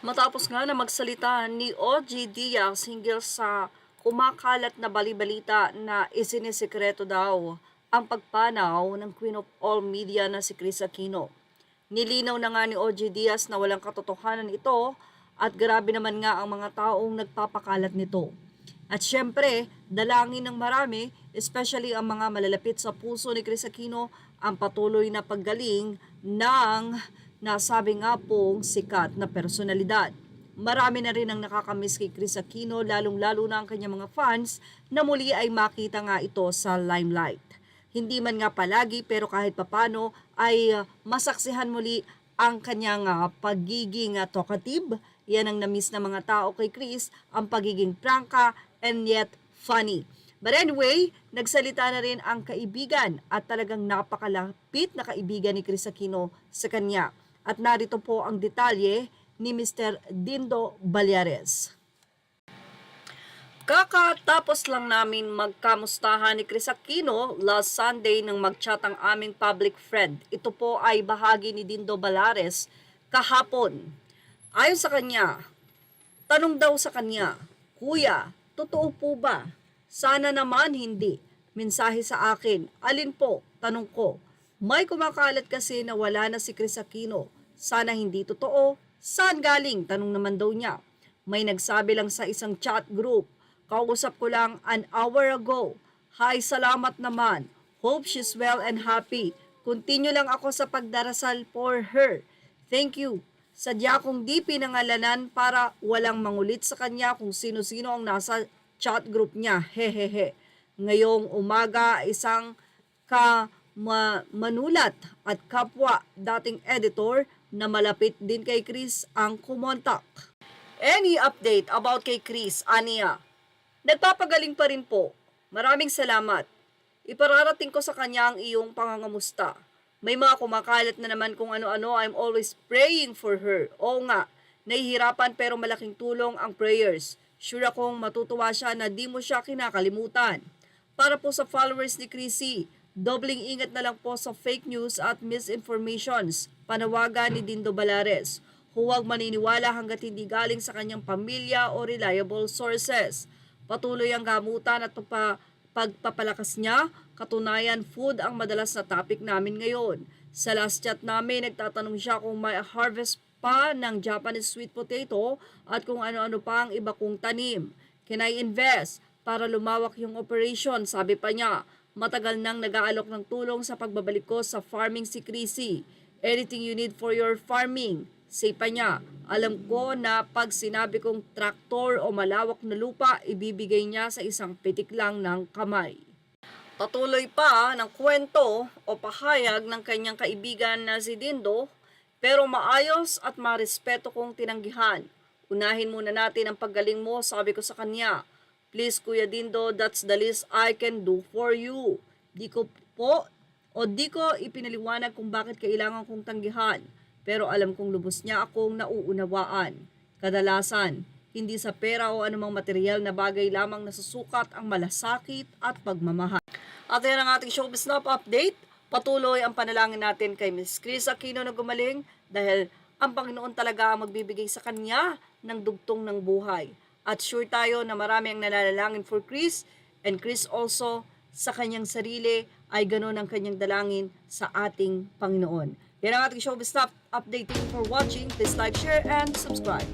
Matapos nga na magsalita ni OG Diaz hinggil sa kumakalat na balibalita na isinisekreto daw ang pagpanaw ng Queen of All Media na si Kris Aquino. Nilinaw na nga ni OG Diaz na walang katotohanan ito at grabe naman nga ang mga taong nagpapakalat nito. At syempre, dalangin ng marami, especially ang mga malalapit sa puso ni Kris Aquino, ang patuloy na paggaling ng nasabi nga pong sikat na personalidad. Marami na rin ang nakakamiss kay Kris Aquino, lalong-lalo na ang kanyang mga fans na muli ay makita nga ito sa limelight. Hindi man nga palagi pero kahit papano ay masaksihan muli ang kanyang pagiging talkative. Yan ang namiss ng mga tao kay Kris, ang pagiging prangka and yet funny. But anyway, nagsalita na rin ang kaibigan at talagang napakalapit na kaibigan ni Kris Aquino sa kanya. At narito po ang detalye ni Mr. Dindo Ballares. Kakatapos lang namin magkamustahan ni Kris Aquino last Sunday nang mag-chat ang aming public friend. Ito po ay bahagi ni Dindo Ballares kahapon. Ayon sa kanya, tanong daw sa kanya, "Kuya, totoo po ba? Sana naman hindi. Mensahe sa akin, alin po?" Tanong ko. "May kumakalat kasi na wala na si Kris Aquino. Sana hindi totoo. Saan galing?" Tanong naman daw niya. "May nagsabi lang sa isang chat group. Kausap ko lang an hour ago. Hi, salamat naman. Hope she's well and happy. Continue lang ako sa pagdarasal for her. Thank you. Sadya kong di pinangalanan para walang mangulit sa kanya kung sino-sino ang nasa chat group niya. Hehehe." Ngayong umaga, isang manulat at kapwa dating editor na malapit din kay Kris ang kumontak. Any update about kay Kris, Ania? Nagpapagaling pa rin po. Maraming salamat. Ipararating ko sa kanya ang iyong pangangamusta. May mga kumakalat na naman kung ano-ano. I'm always praying for her. Oo nga, nahihirapan pero malaking tulong ang prayers. Sure akong matutuwa siya na di mo siya kinakalimutan. Para po sa followers ni Chrissy, dobling ingat na lang po sa fake news at misinformations. Panawagan ni Dindo Ballares. Huwag maniniwala hanggat hindi galing sa kanyang pamilya o reliable sources. Patuloy ang gamutan at pagpapalakas niya. Katunayan, food ang madalas na topic namin ngayon. Sa last chat namin, nagtatanong siya kung may harvest pa ng Japanese sweet potato at kung ano-ano pa ang iba kong tanim. Can I invest para lumawak yung operation? Sabi pa niya, matagal nang nag-aalok ng tulong sa pagbabalik ko sa farming si Chrissy. Anything you need for your farming. Say pa niya, alam ko na pag sinabi kong traktor o malawak na lupa, ibibigay niya sa isang pitik lang ng kamay. Patuloy pa ng kwento o pahayag ng kanyang kaibigan na si Dindo, pero maayos at marespeto kong tinanggihan. Unahin muna natin ang paggaling mo, sabi ko sa kanya. Please Kuya Dindo, that's the least I can do for you. Di ko ipinaliwanag kung bakit kailangan kong tanggihan. Pero alam kong lubos niya akong nauunawaan. Kadalasan, hindi sa pera o anumang material na bagay lamang nasusukat ang malasakit at pagmamahal. At yan ang ating showbiz snap update. Patuloy ang panalangin natin kay Miss Kris Aquino na gumaling dahil ang Panginoon talaga ang magbibigay sa kanya ng dugtong ng buhay. At sure tayo na marami ang nalalangin for Kris, and Kris also sa kanyang sarili ay ganoon ang kanyang dalangin sa ating Panginoon. Yan ang ating showbiz snap update. Thank you for watching. Please like, share, and subscribe.